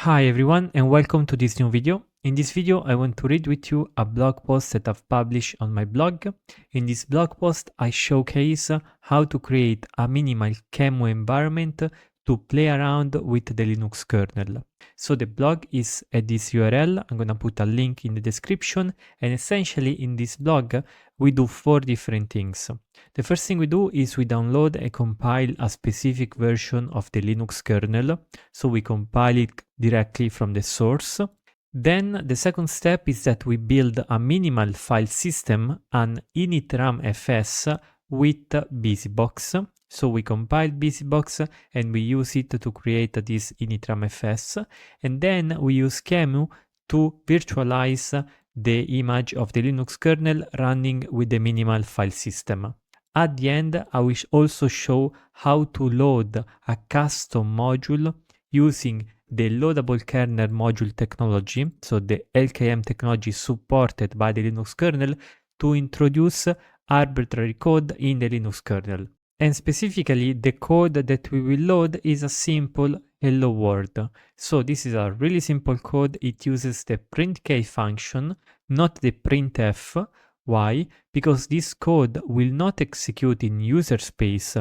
Hi everyone and welcome to this new video. In this video I want to read with you a blog post that I've published on my blog. In this blog post I showcase how to create a minimal QEMU environment to play around with the Linux kernel. So the blog is at this URL, I'm gonna put a link in the description, and essentially in this blog we do 4 different things. The first thing we do is we download and compile a specific version of the Linux kernel. So we compile it directly from the source. Then the second step is that we build a minimal file system, an initramfs with busybox. So we compile busybox and we use it to create this initramfs, and then we use QEMU to virtualize the image of the Linux kernel running with the minimal file system. At the end, I will also show how to load a custom module using the loadable kernel module technology, so the LKM technology supported by the Linux kernel, to introduce arbitrary code in the Linux kernel. And specifically, the code that we will load is a simple hello world. So this is a really simple code. It uses the printk function, not the printf. Why? Because this code will not execute in user space,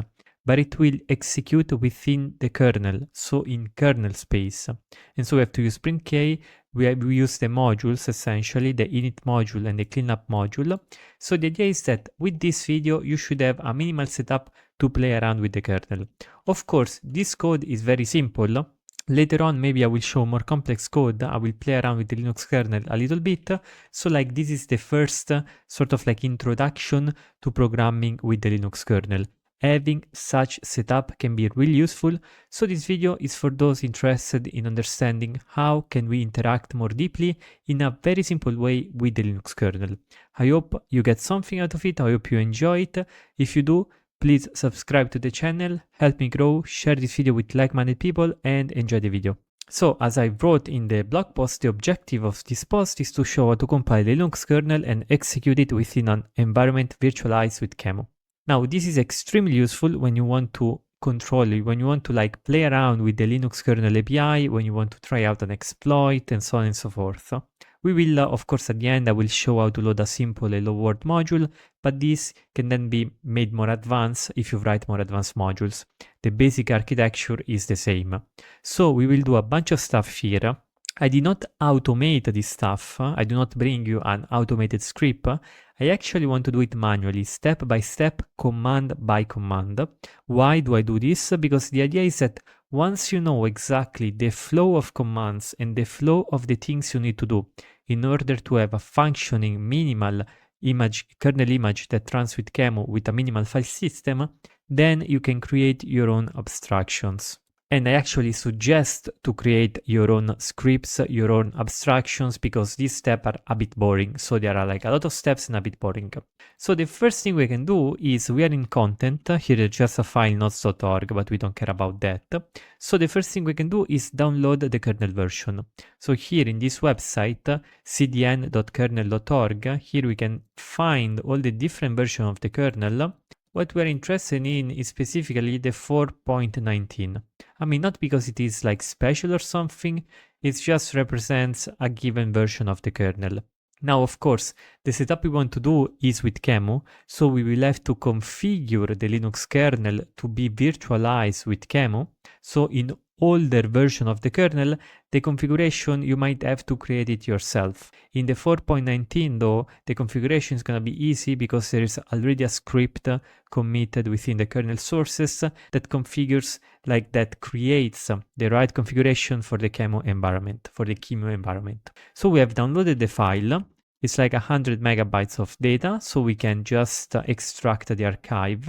but it will execute within the kernel, so in kernel space. And so we have to use printk. We use the modules, essentially, the init module and the cleanup module. So the idea is that with this video, you should have a minimal setup to play around with the kernel. Of course, this code is very simple. Later on, maybe I will show more complex code. I will play around with the Linux kernel a little bit. So like this is the first sort of like introduction to programming with the Linux kernel. Having such setup can be really useful. So this video is for those interested in understanding how can we interact more deeply in a very simple way with the Linux kernel. I hope you get something out of it. I hope you enjoy it. If you do, please subscribe to the channel, help me grow, share this video with like-minded people, and enjoy the video. So, as I wrote in the blog post, the objective of this post is to show how to compile the Linux kernel and execute it within an environment virtualized with QEMU. Now, this is extremely useful when you want to control it, when you want to like play around with the Linux kernel API, when you want to try out an exploit, and so on and so forth. We will, of course, at the end, I will show how to load a simple hello world module, but this can then be made more advanced if you write more advanced modules. The basic architecture is the same. So we will do a bunch of stuff here. I did not automate this stuff. I do not bring you an automated script. I actually want to do it manually, step by step, command by command. Why do I do this? Because the idea is that once you know exactly the flow of commands and the flow of the things you need to do in order to have a functioning minimal image, kernel image that runs with QEMU with a minimal file system, then you can create your own abstractions. And I actually suggest to create your own scripts, your own abstractions, because these steps are a bit boring. So there are like a lot of steps and a bit boring. So the first thing we can do is we are in content. Here is just a file notes.org, but we don't care about that. So the first thing we can do is download the kernel version. So here in this website, cdn.kernel.org, here we can find all the different versions of the kernel. What we're interested in is specifically the 4.19. I mean, not because it is like special or something, it just represents a given version of the kernel. Now, of course, the setup we want to do is with QEMU, so we will have to configure the Linux kernel to be virtualized with QEMU. So in older version of the kernel, the configuration, you might have to create it yourself. In the 4.19 though, the configuration is going to be easy because there is already a script committed within the kernel sources that configures, like that creates the right configuration for the QEMU environment, for the QEMU environment. So we have downloaded the file. It's like 100 megabytes of data, so we can just extract the archive.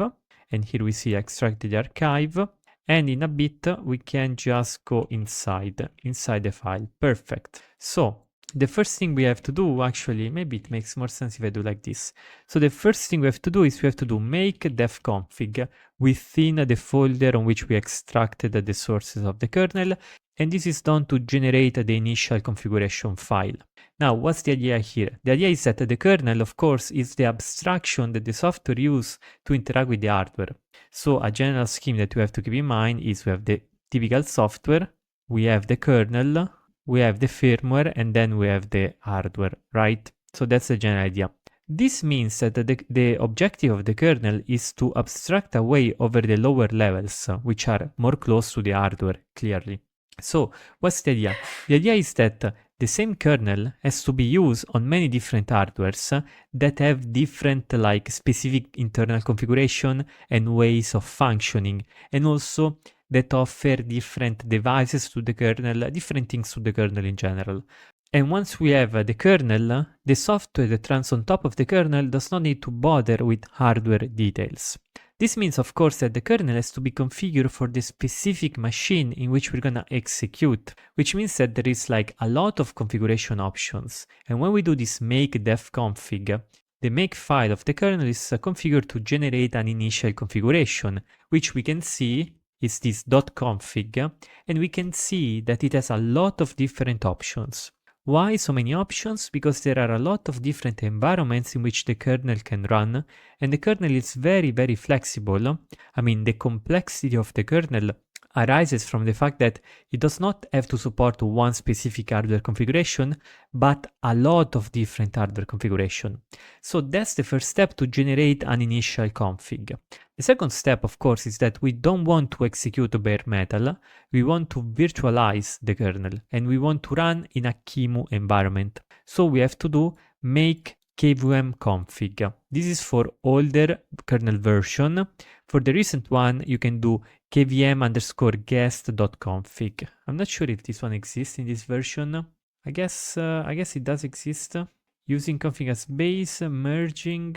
And here we see extract the archive. And in a bit, we can just go inside the file. Perfect. So the first thing we have to do, actually, maybe it makes more sense if I do like this. So the first thing we have to do is we have to do make defconfig within the folder on which we extracted the sources of the kernel. And this is done to generate the initial configuration file. Now, what's the idea here? The idea is that the kernel, of course, is the abstraction that the software uses to interact with the hardware. So a general scheme that we have to keep in mind is we have the typical software, we have the kernel, we have the firmware, and then we have the hardware, right? So that's the general idea. This means that the objective of the kernel is to abstract away over the lower levels, which are more close to the hardware, clearly. So what's the idea? The idea is that the same kernel has to be used on many different hardwares that have different like specific internal configuration and ways of functioning, and also that offer different devices to the kernel, different things to the kernel in general. And once we have the kernel, the software that runs on top of the kernel does not need to bother with hardware details. This means, of course, that the kernel has to be configured for the specific machine in which we're gonna execute, which means that there is like a lot of configuration options. And when we do this make def config, the make file of the kernel is configured to generate an initial configuration, which we can see is this .config, and we can see that it has a lot of different options. Why so many options? Because there are a lot of different environments in which the kernel can run, and the kernel is very, very flexible. I mean, the complexity of the kernel arises from the fact that it does not have to support one specific hardware configuration, but a lot of different hardware configuration. So that's the first step to generate an initial config. The second step, of course, is that we don't want to execute bare metal. We want to virtualize the kernel, and we want to run in a QEMU environment. So we have to do make kvm config. This is for older kernel version. For the recent one, you can do kvm_guest.config. I'm not sure if this one exists in this version. I guess it does exist. Using config as base, merging.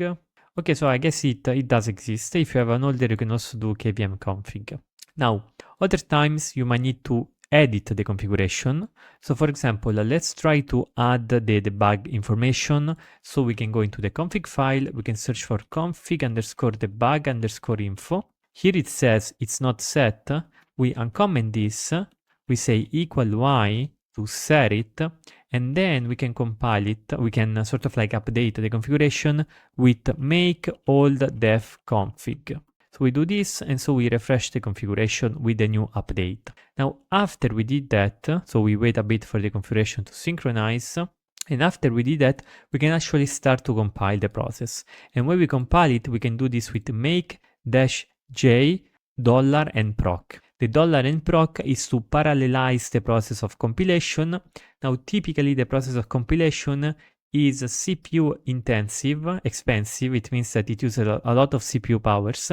Okay, so I guess it does exist. If you have an older, you can also do kvm config. Now, other times you might need to edit the configuration. So for example, let's try to add the debug information. So we can go into the config file, we can search for config_debug_info. Here it says it's not set. We uncomment this, we say equal y to set it, and then we can compile it. We can sort of like update the configuration with make old def config. So we do this, and so we refresh the configuration with the new update. Now, after we did that, so we wait a bit for the configuration to synchronize, and after we did that, we can actually start to compile the process. And when we compile it, we can do this with make-j $and proc. The $and proc is to parallelize the process of compilation. Now, typically the process of compilation is CPU intensive, expensive. It means that it uses a lot of CPU powers.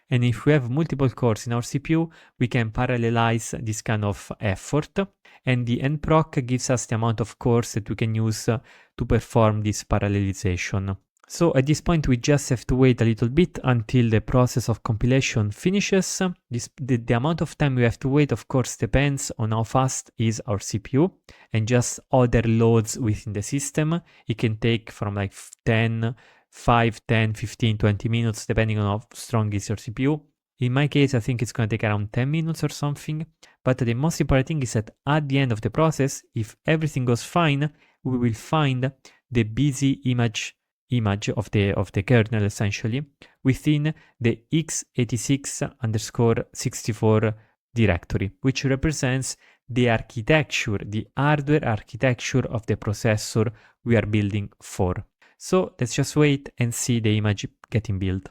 And if we have multiple cores in our CPU, we can parallelize this kind of effort. And the nproc gives us the amount of cores that we can use to perform this parallelization. So at this point, we just have to wait a little bit until the process of compilation finishes. The amount of time we have to wait, of course, depends on how fast is our CPU and just other loads within the system. It can take from like 5, 10, 15, 20 minutes, depending on how strong is your CPU. In my case, I think it's going to take around 10 minutes or something. But the most important thing is that at the end of the process, if everything goes fine, we will find the busy image of the kernel essentially within the x86_64 directory, which represents the architecture, the hardware architecture of the processor we are building for. So let's just wait and see the image getting built.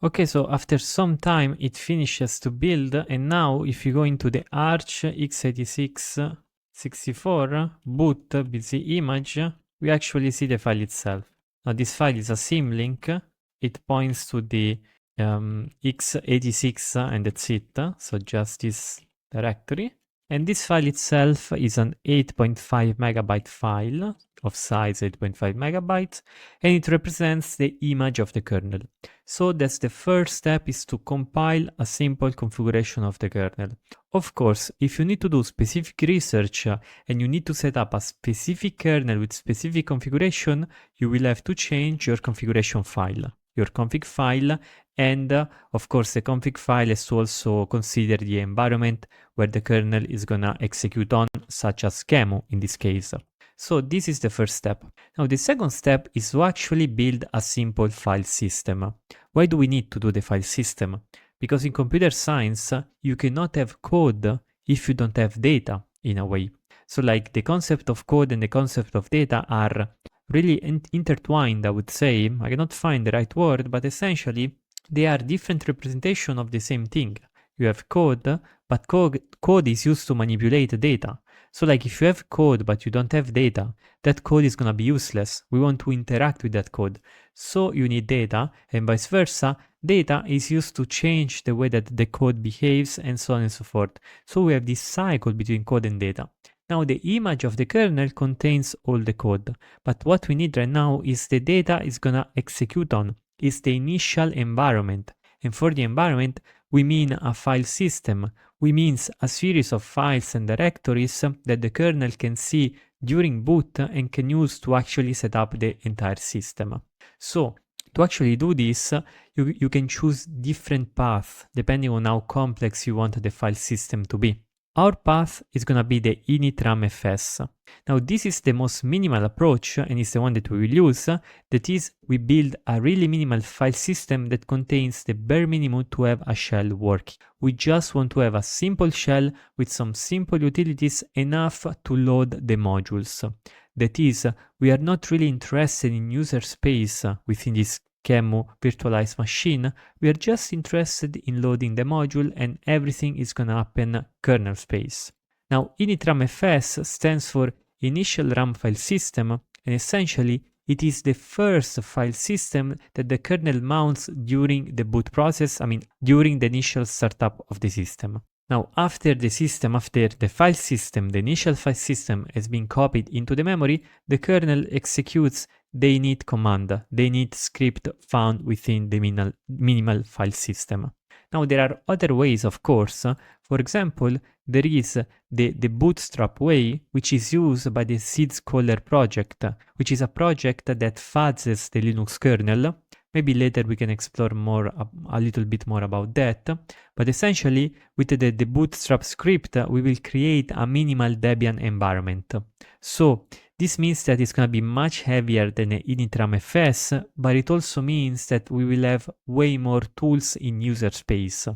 Okay, so after some time it finishes to build, and now if you go into the Arch x86-64 boot busy image, we actually see the file itself. Now this file is a symlink. It points to the x86 and that's it. So just this directory. And this file itself is an 8.5 megabyte file of size 8.5 megabytes, and it represents the image of the kernel. So that's the first step, is to compile a simple configuration of the kernel. Of course, if you need to do specific research and you need to set up a specific kernel with specific configuration, you will have to change your configuration file, your config file, and of course the config file has to also consider the environment where the kernel is gonna execute on, such as QEMU in this case. So this is the first step. Now the second step is to actually build a simple file system. Why do we need to do the file system? Because in computer science, you cannot have code if you don't have data, in a way. So like the concept of code and the concept of data are really intertwined, I would say. I cannot find the right word, but essentially they are different representation of the same thing. You have code, but code is used to manipulate data. So like if you have code but you don't have data, that code is going to be useless. We want to interact with that code. So you need data, and vice versa. Data is used to change the way that the code behaves and so on and so forth. So we have this cycle between code and data. Now the image of the kernel contains all the code, but what we need right now is the data is gonna execute on, is the initial environment. And for the environment, we mean a file system. We mean a series of files and directories that the kernel can see during boot and can use to actually set up the entire system. So to actually do this, you can choose different paths depending on how complex you want the file system to be. Our path is going to be the initramfs. Now this is the most minimal approach and is the one that we will use. That is, we build a really minimal file system that contains the bare minimum to have a shell working. We just want to have a simple shell with some simple utilities enough to load the modules. That is, we are not really interested in user space within this QEMU virtualized machine. We are just interested in loading the module, and everything is going to happen kernel space. Now initramfs stands for initial RAM file system, and essentially it is the first file system that the kernel mounts during the boot process, during the initial startup of the system. Now after the file system, the initial file system has been copied into the memory, the kernel executes the init command, the init script found within the minimal file system. Now there are other ways, of course. For example, there is the bootstrap way, which is used by the seedscholar project, which is a project that fuzes the Linux kernel. Maybe later we can explore a little bit more about that. But essentially, with the bootstrap script, we will create a minimal Debian environment. So this means that it's going to be much heavier than initramfs, but it also means that we will have way more tools in user space.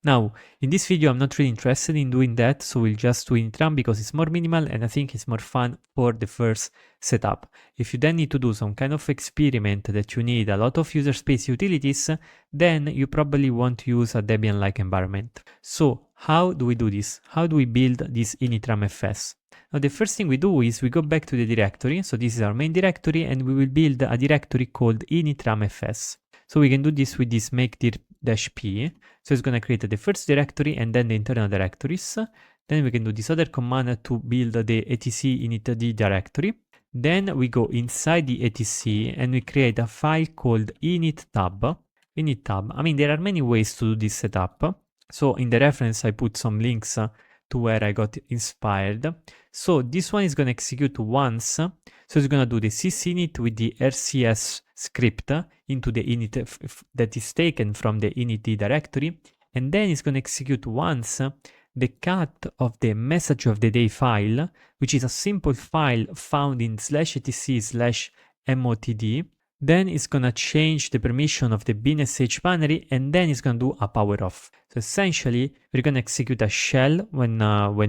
Now, in this video, I'm not really interested in doing that, so we'll just do initram because it's more minimal and I think it's more fun for the first setup. If you then need to do some kind of experiment that you need a lot of user space utilities, then you probably want to use a Debian-like environment. So how do we do this? How do we build this initramfs? Now the first thing we do is we go back to the directory. So this is our main directory, and we will build a directory called initramfs. So we can do this with this make-dir-p. So it's going to create the first directory and then the internal directories. Then we can do this other command to build the etc initd directory. Then we go inside the etc and we create a file called inittab. There are many ways to do this setup. So in the reference, I put some links to where I got inspired. So this one is going to execute once. So it's going to do the sysinit with the rcs script into the init that is taken from the init directory. And then it's going to execute once the cat of the message of the day file, which is a simple file found in /etc/motd. Then it's going to change the permission of the binsh binary, and then it's going to do a power off. So essentially, we're going to execute a shell when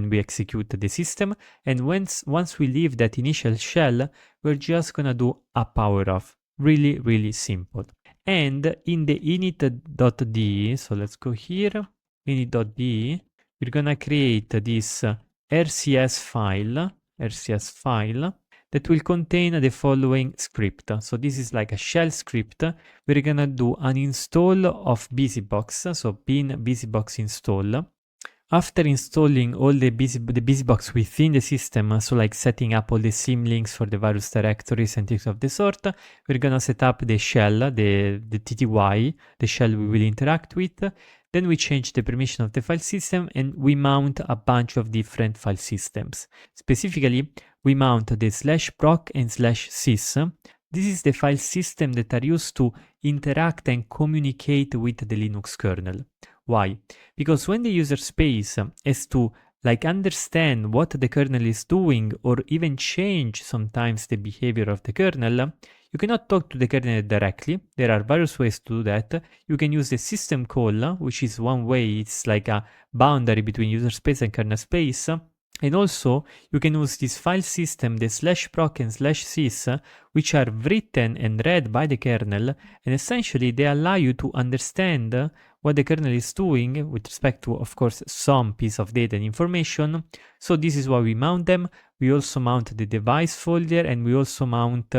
we execute the system. And once we leave that initial shell, we're just going to do a power off. Really, really simple. And in the init.d, so let's go here, init.d, we're going to create this rcs file that will contain the following script. So this is like a shell script. We're gonna do an install of busybox, so bin busybox install. After installing all the busybox within the system, so like setting up all the symlinks for the various directories and things of the sort, we're gonna set up the shell, the tty, the shell we will interact with. Then we change the permission of the file system and we mount a bunch of different file systems. Specifically, we mount the /proc and /sys. This is the file system that are used to interact and communicate with the Linux kernel. Why? Because when the user space has to understand what the kernel is doing or even change sometimes the behavior of the kernel, you cannot talk to the kernel directly. There are various ways to do that. You can use the system call, which is one way. It's like a boundary between user space and kernel space. And also, you can use this file system, the /proc and /sys, which are written and read by the kernel, and essentially they allow you to understand what the kernel is doing with respect to, of course, some piece of data and information. So this is why we mount them. We also mount the device folder, and we also mount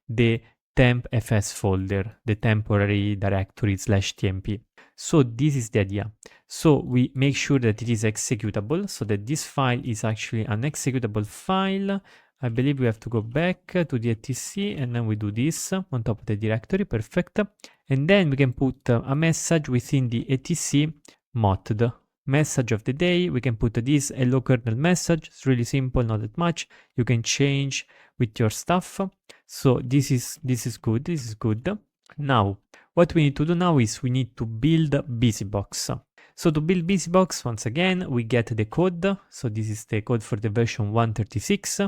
the tempfs folder, the temporary directory /tmp. So this is the idea. So we make sure that it is executable, so that this file is actually an executable file. I believe we have to go back to the etc, and then we do this on top of the directory. Perfect. And then we can put a message within the etc method. Message of the day, we can put this hello kernel message. It's really simple, not that much. You can change with your stuff. So this is good. This is good. Now, what we need to do now is we need to build busybox. So to build busybox, once again, we get the code. So this is the code for the version 136.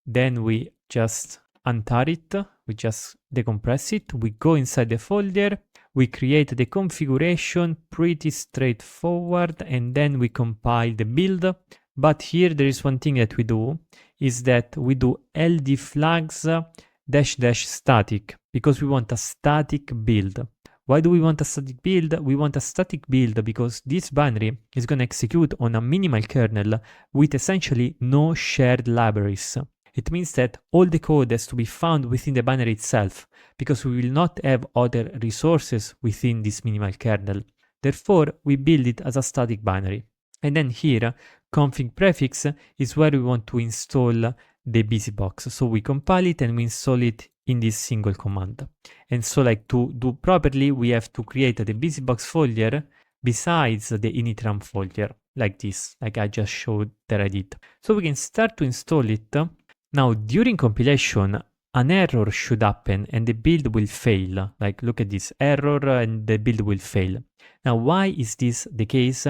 Then we just untar it. We just decompress it. We go inside the folder. We create the configuration, pretty straightforward, and then we compile the build. But here there is one thing that we do, is that we do ld flags -- static, because we want a static build. Why do we want a static build? We want a static build because this binary is going to execute on a minimal kernel with essentially no shared libraries. It means that all the code has to be found within the binary itself, because we will not have other resources within this minimal kernel. Therefore, we build it as a static binary. And then here, config prefix is where we want to install the busybox. So we compile it and we install it in this single command. And so like to do properly, we have to create the busybox folder besides the initram folder, like this, like I just showed that I did. So we can start to install it. Now, during compilation, an error should happen and the build will fail. Like, look at this error and the build will fail. Now, why is this the case?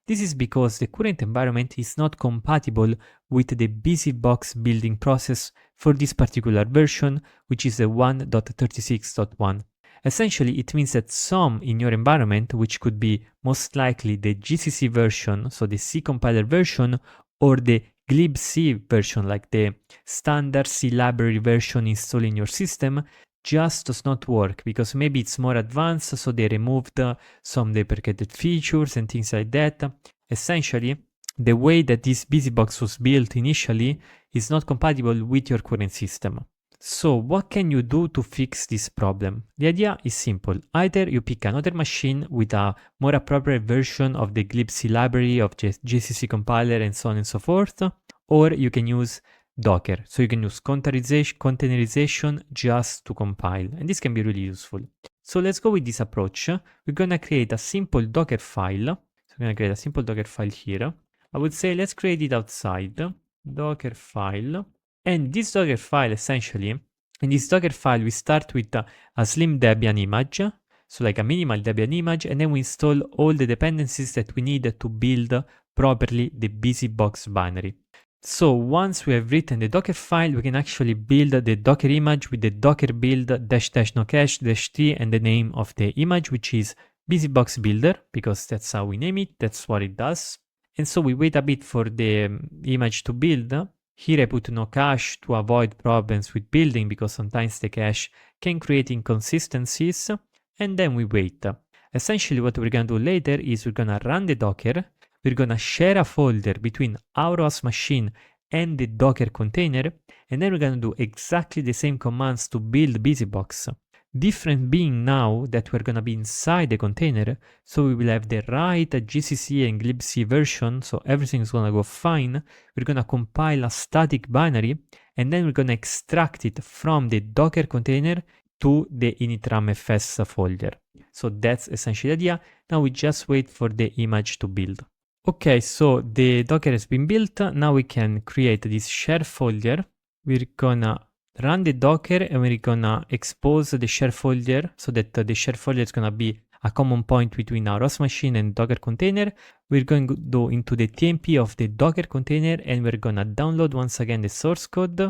This is because the current environment is not compatible with the busybox building process for this particular version, which is the 1.36.1. Essentially, it means that some in your environment, which could be most likely the GCC version, so the C compiler version, or the glibc version, like the standard C library version installed in your system, just does not work because maybe it's more advanced, so they removed some deprecated features and things like that. Essentially, the way that this busybox was built initially is not compatible with your current system. So what can you do to fix this problem? The idea is simple. Either you pick another machine with a more appropriate version of the glibc library of GCC compiler and so on and so forth, or you can use Docker. So you can use containerization just to compile, and this can be really useful. So let's go with this approach. We're gonna create a simple Docker file. So we're gonna create a simple Docker file here. I would say let's create it outside, Docker file. And this Docker file, essentially, in this Docker file, we start with a slim Debian image, so like a minimal Debian image, and then we install all the dependencies that we need to build properly the busybox binary. So once we have written the Docker file, we can actually build the Docker image with the docker build -- no cache -t and the name of the image, which is busybox builder, because that's how we name it, that's what it does. And so we wait a bit for the image to build. Here I put no cache to avoid problems with building, because sometimes the cache can create inconsistencies, and then we wait. Essentially what we're going to do later is we're going to run the Docker, we're going to share a folder between our host machine and the Docker container, and then we're going to do exactly the same commands to build busybox. Different being now that we're going to be inside the container, so we will have the right GCC and glibc version, so everything is going to go fine. We're going to compile a static binary, and then we're going to extract it from the Docker container to the initramfs folder. So that's essentially the idea. Now we just wait for the image to build. Okay, so the Docker has been built. Now we can create this share folder. We're gonna run the Docker and we're gonna expose the share folder so that the share folder is gonna be a common point between our host machine and Docker container. We're going to go into the TMP of the Docker container and we're gonna download once again the source code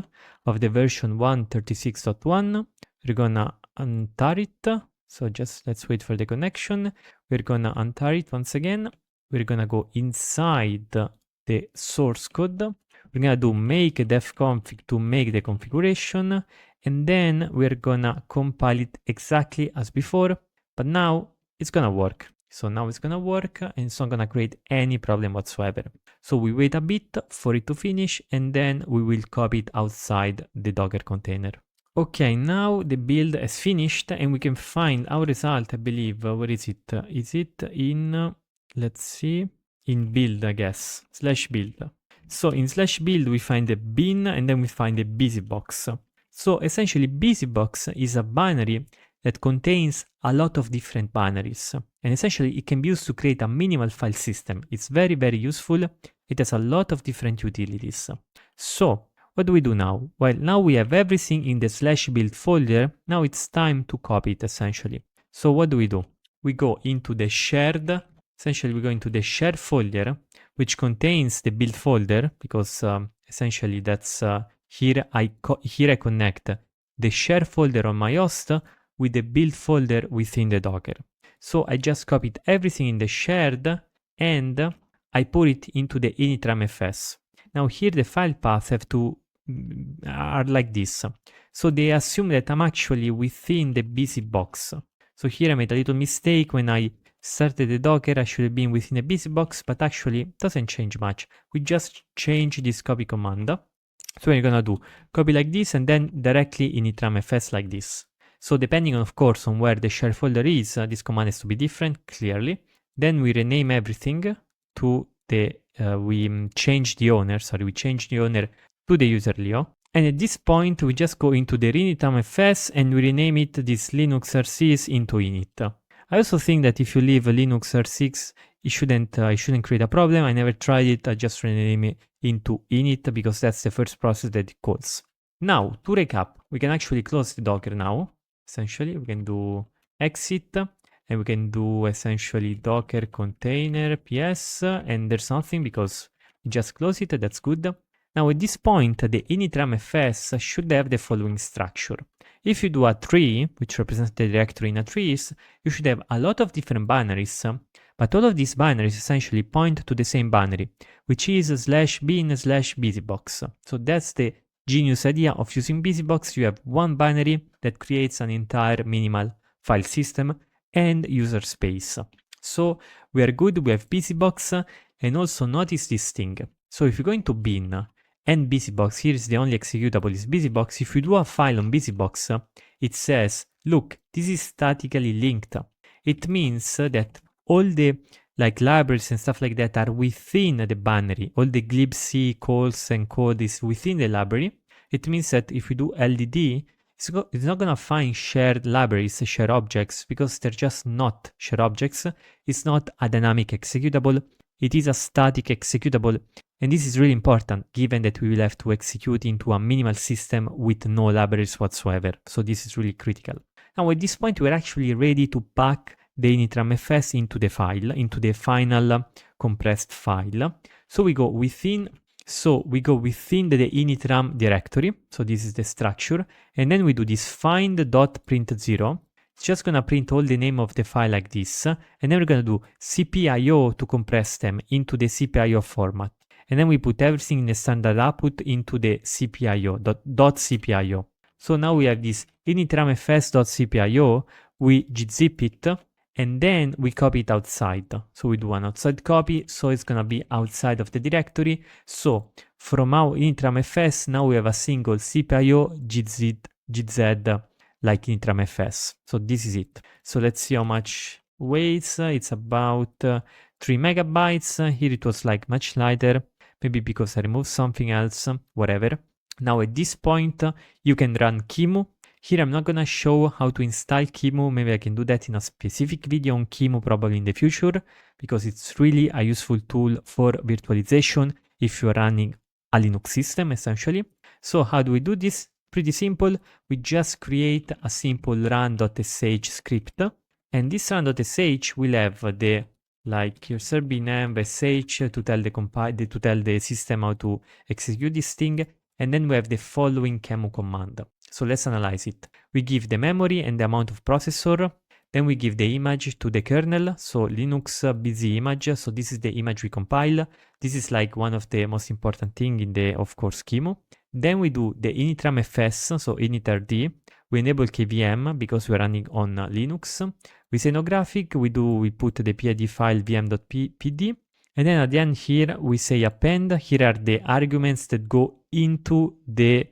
of the version 1.36.1. We're gonna untar it. So just let's wait for the connection. We're gonna untar it once again. We're gonna go inside the source code. we're gonna do make defconfig to make the configuration, and then we're gonna compile it exactly as before, but now it's gonna work. So now it's gonna work and it's not gonna create any problem whatsoever. So we wait a bit for it to finish and then we will copy it outside the Docker container. Okay, now the build is finished and we can find our result, I believe. Where is it? Is it in, let's see, in build, I guess, /build. So in /build, we find the bin and then we find the busybox. So essentially, busybox is a binary that contains a lot of different binaries. And essentially, it can be used to create a minimal file system. It's very, very useful. It has a lot of different utilities. So what do we do now? Well, now we have everything in the /build folder. Now it's time to copy it, essentially. So what do? We go into the shared, essentially we go into the shared folder, which contains the build folder, because essentially that's here I connect the share folder on my host with the build folder within the Docker. So I just copied everything in the shared and I put it into the initramfs. Now here the file paths are like this. So they assume that I'm actually within the busybox. So here I made a little mistake. When I started the Docker, I should have been within the busybox, but actually it doesn't change much. We just change this copy command. So we're gonna do copy like this and then directly initramfs like this. So depending on, of course, on where the share folder is, this command has to be different, clearly. Then we rename everything to the, we change the owner to the user Leo. And at this point, we just go into the initramfs and we rename it this linuxrc into init. I also think that if you leave linuxrc, it shouldn't create a problem. I never tried it. I just rename it into init because that's the first process that it calls. Now, to recap, we can actually close the Docker now. Essentially, we can do exit and we can do essentially Docker container ps, and there's nothing because we just close it. That's good. Now at this point, the initramfs should have the following structure. If you do a tree, which represents the directory in a trees, you should have a lot of different binaries, but all of these binaries essentially point to the same binary, which is /bin/busybox. So that's the genius idea of using busybox. You have one binary that creates an entire minimal file system and user space. So we are good, we have busybox, and also notice this thing. So if you go into bin and busybox, here is the only executable is busybox. If you do a file on busybox, it says, look, this is statically linked. It means that all the libraries and stuff like that are within the binary. All the glibc calls and code is within the library. It means that if we do LDD, it's not going to find shared libraries, shared objects, because they're just not shared objects. It's not a dynamic executable. It is a static executable. And this is really important, given that we will have to execute into a minimal system with no libraries whatsoever. So this is really critical. Now at this point, we're actually ready to pack the initramfs into the file, into the final compressed file. So we go within the initram directory. So this is the structure. And then we do this find.print0. It's just going to print all the name of the file like this. And then we're going to do cpio to compress them into the cpio format. And then we put everything in the standard output into the cpio.cpio. So now we have this initramfs.cpio. We gzip it. And then we copy it outside. So we do an outside copy, so it's gonna be outside of the directory. So from our initramfs, now we have a single cpio gz like initramfs. So this is it. So let's see how much weighs. It's about 3 megabytes. Here it was like much lighter, maybe because I removed something else, whatever. Now at this point, you can run QEMU. Here I'm not going to show how to install QEMU. Maybe I can do that in a specific video on QEMU probably in the future, because it's really a useful tool for virtualization if you're running a Linux system, essentially. So how do we do this? Pretty simple. We just create a simple run.sh script. And this run.sh will have the user binenv sh to tell the system how to execute this thing. And then we have the following QEMU command. So let's analyze it. We give the memory and the amount of processor, Then we give the image to the kernel, so Linux busy image. So this is the image we compile. This is like one of the most important thing in the, of course, QEMU. Then we do the initramfs, so initrd. We enable KVM because we're running on Linux. We say no graphic, we put the PID file vm.pd. And then at the end here, we say append. Here are the arguments that go into the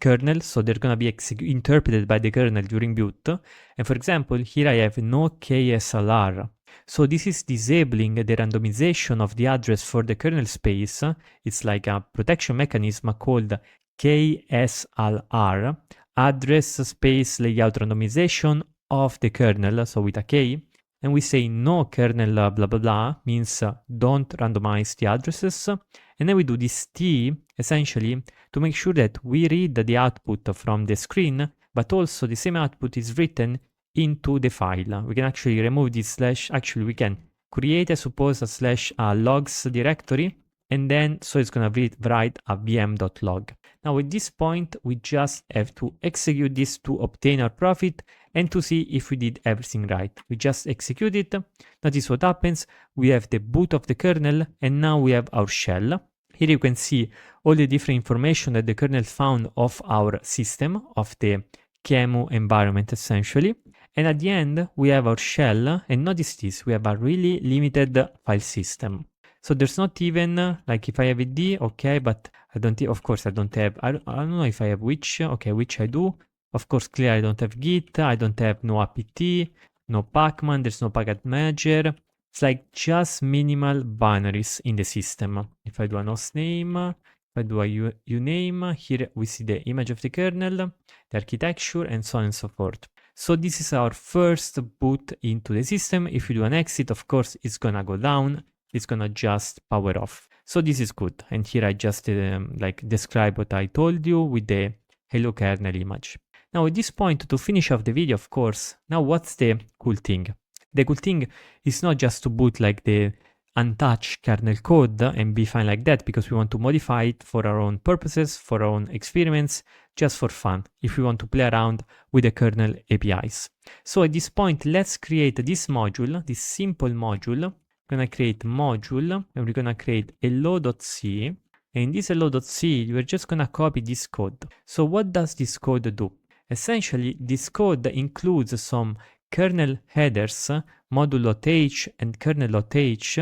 kernel, so they're going to be interpreted by the kernel during boot. And for example, here I have no KSLR. So this is disabling the randomization of the address for the kernel space. It's like a protection mechanism called KSLR, address space layout randomization of the kernel, so with a K. And we say no kernel blah blah blah, means don't randomize the addresses. And then we do this T essentially to make sure that we read the output from the screen, but also the same output is written into the file. We can actually remove this slash, actually we can create a slash logs directory, and then so it's gonna write a vm.log. Now at this point, we just have to execute this to obtain our profit and to see if we did everything right. We just execute it. Notice what happens. We have the boot of the kernel, and now we have our shell. Here you can see all the different information that the kernel found of our system, of the QEMU environment essentially. And at the end, we have our shell, and notice this, we have a really limited file system. So there's not even, like if I have a D, okay, but I don't, of course I don't have, I don't know if I have which, okay, which I do. Of course, clearly I don't have Git, I don't have no apt, no pacman, there's no packet manager. It's like just minimal binaries in the system. If I do a hostname, if I do a uname, here we see the image of the kernel, the architecture, and so on and so forth. So this is our first boot into the system. If you do an exit, of course, it's gonna go down. It's gonna just power off. So this is good. And here I just like describe what I told you with the hello kernel image. Now at this point, to finish off the video, of course, now what's the cool thing? The cool thing is not just to boot like the untouched kernel code and be fine like that, because we want to modify it for our own purposes, for our own experiments, just for fun, if we want to play around with the kernel APIs. So at this point, let's create this module, this simple module. We're gonna create module, and we're gonna create hello.c. And in this hello.c, we're just gonna copy this code. So what does this code do? Essentially, this code includes some kernel headers, module.h and kernel.h.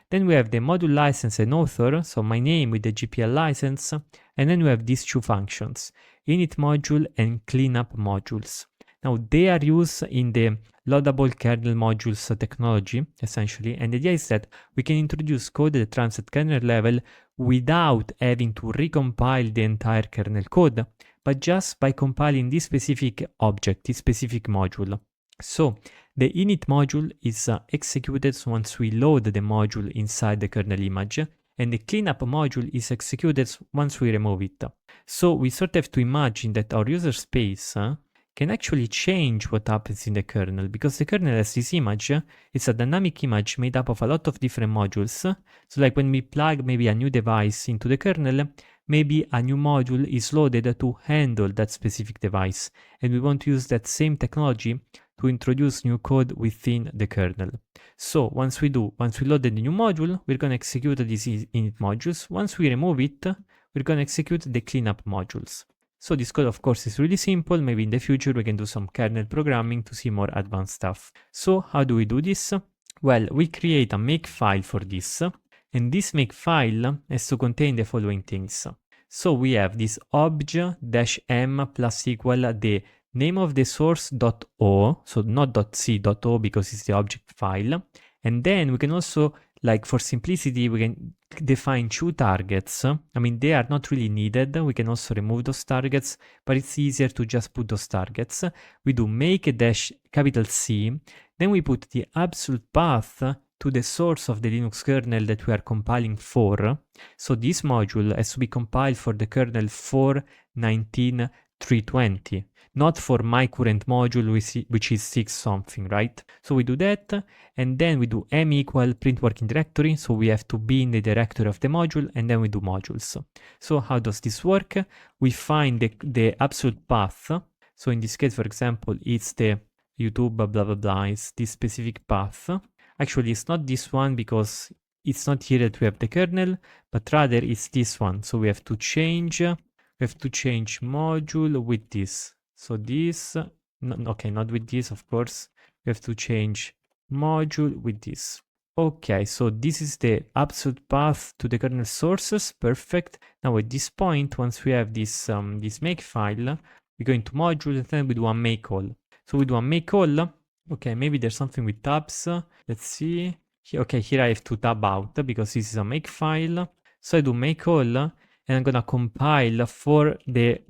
Then we have the module license and author, so my name with the GPL license. And then we have these two functions, init module and cleanup modules. Now they are used in the loadable kernel modules technology, essentially. And the idea is that we can introduce code that runs at kernel level without having to recompile the entire kernel code, but just by compiling this specific object, this specific module. So the init module is executed once we load the module inside the kernel image, and the cleanup module is executed once we remove it. So we sort of have to imagine that our user space can actually change what happens in the kernel, because the kernel has this image. It's a dynamic image made up of a lot of different modules. So like when we plug maybe a new device into the kernel, maybe a new module is loaded to handle that specific device. And we want to use that same technology to introduce new code within the kernel. So once we load the new module, we're going to execute these init modules. Once we remove it, we're going to execute the cleanup modules. So this code, of course, is really simple. Maybe in the future we can do some kernel programming to see more advanced stuff. So how do we do this? Well, we create a makefile for this, and this makefile has to contain the following things. So we have this obj-m plus equal the name of the source.o, so not .c.o because it's the object file. And then we can also, like for simplicity, we can define two targets. I mean, they are not really needed. We can also remove those targets, but it's easier to just put those targets. We do make a dash capital C, then we put the absolute path to the source of the Linux kernel that we are compiling for. So this module has to be compiled for the kernel 4.19.320. Not for my current module, which is 6 something, right? So we do that, and then we do m equal print working directory. So we have to be in the directory of the module, and then we do modules. So how does this work? We find the absolute path. So in this case, for example, it's the YouTube, blah blah blah, is this specific path. Actually, it's not this one because it's not here that we have the kernel, but rather it's this one. So we have to change module with this. So this, no, okay, not with this, of course. We have to change module with this. Okay, so this is the absolute path to the kernel sources. Perfect. Now at this point, once we have this this make file, we go into module and then we do a make call. So we do a make call. Okay, maybe there's something with tabs. Let's see. Okay, here I have to tab out because this is a make file. So I do make call and I'm gonna compile for the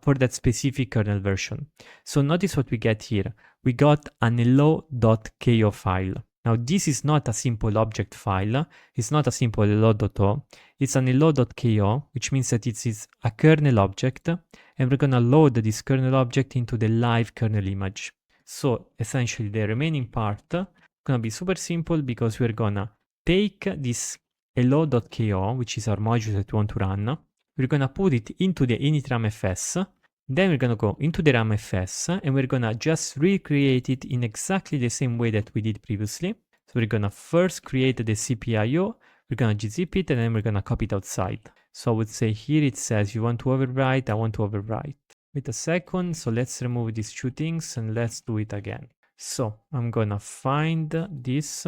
for that specific kernel version. So notice what we get here. We got an hello.ko file. Now this is not a simple object file. It's not a simple hello.o. It's an hello.ko, which means that it is a kernel object, and we're gonna load this kernel object into the live kernel image. So essentially the remaining part gonna be super simple because we're gonna take this hello.ko, which is our module that we want to run. We're gonna put it into the initramfs. Then we're gonna go into the ramfs and we're gonna just recreate it in exactly the same way that we did previously. So we're gonna first create the CPIO, we're gonna gzip it, and then we're gonna copy it outside. So I would say here it says you want to overwrite, I want to overwrite. Wait a second, so let's remove these two things and let's do it again. So I'm gonna find this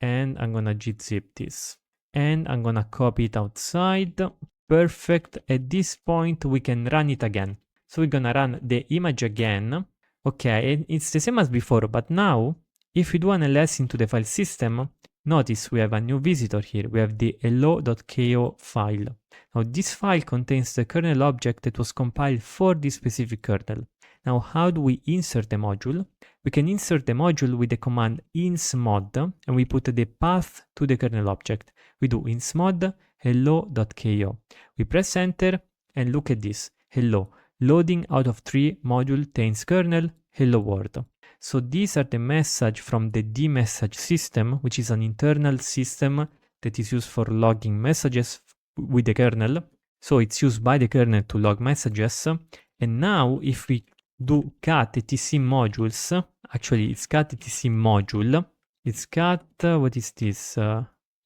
and I'm gonna gzip this. And I'm gonna copy it outside. Perfect. At this point, we can run it again. So we're gonna run the image again. Okay, and it's the same as before, but now, if we do an ls into the file system, notice we have a new visitor here. We have the hello.ko file. Now this file contains the kernel object that was compiled for this specific kernel. Now how do we insert the module? We can insert the module with the command insmod, and we put the path to the kernel object. We do insmod hello.ko. We press enter and look at this. Hello. Loading out of 3 module tains kernel hello world. So these are the message from the dmessage system, which is an internal system that is used for logging messages with the kernel. So it's used by the kernel to log messages. And now if we do cat etc modules, actually it's cat etc module, it's cat, what is this?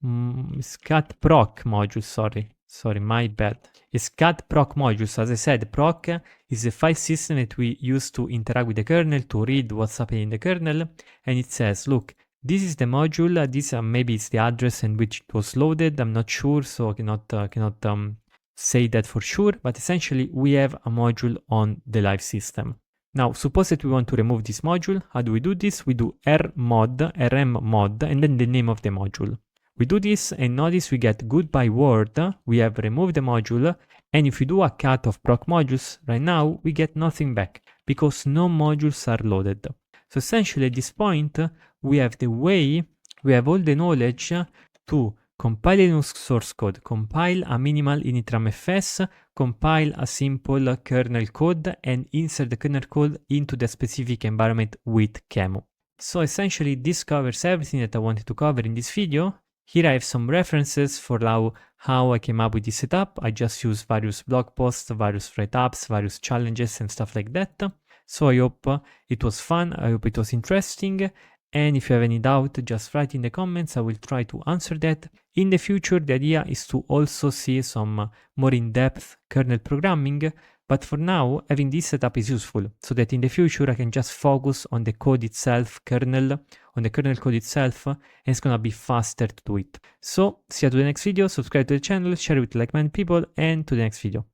It's cat proc module, sorry, my bad. It's cat proc modules. As I said, proc is a file system that we use to interact with the kernel, to read what's happening in the kernel. And it says, look, this is the module, this maybe it's the address in which it was loaded, I'm not sure, so I cannot say that for sure, but essentially we have a module on the live system. Now, suppose that we want to remove this module. How do we do this? We do rm mod, and then the name of the module. We do this and notice we get goodbye word, we have removed the module, and if we do a cat of proc modules right now, we get nothing back because no modules are loaded. So essentially at this point, we have all the knowledge to compile a new source code, compile a minimal initramfs, compile a simple kernel code, and insert the kernel code into the specific environment with QEMU. So essentially this covers everything that I wanted to cover in this video. Here I have some references for how I came up with this setup. I just used various blog posts, various write-ups, various challenges and stuff like that. So I hope it was fun, I hope it was interesting. And if you have any doubt, just write in the comments, I will try to answer that. In the future, the idea is to also see some more in-depth kernel programming. But for now, having this setup is useful so that in the future I can just focus on the code itself, on the kernel code itself, and it's gonna be faster to do it. So, see you to the next video, subscribe to the channel, share it with like-minded people, and to the next video.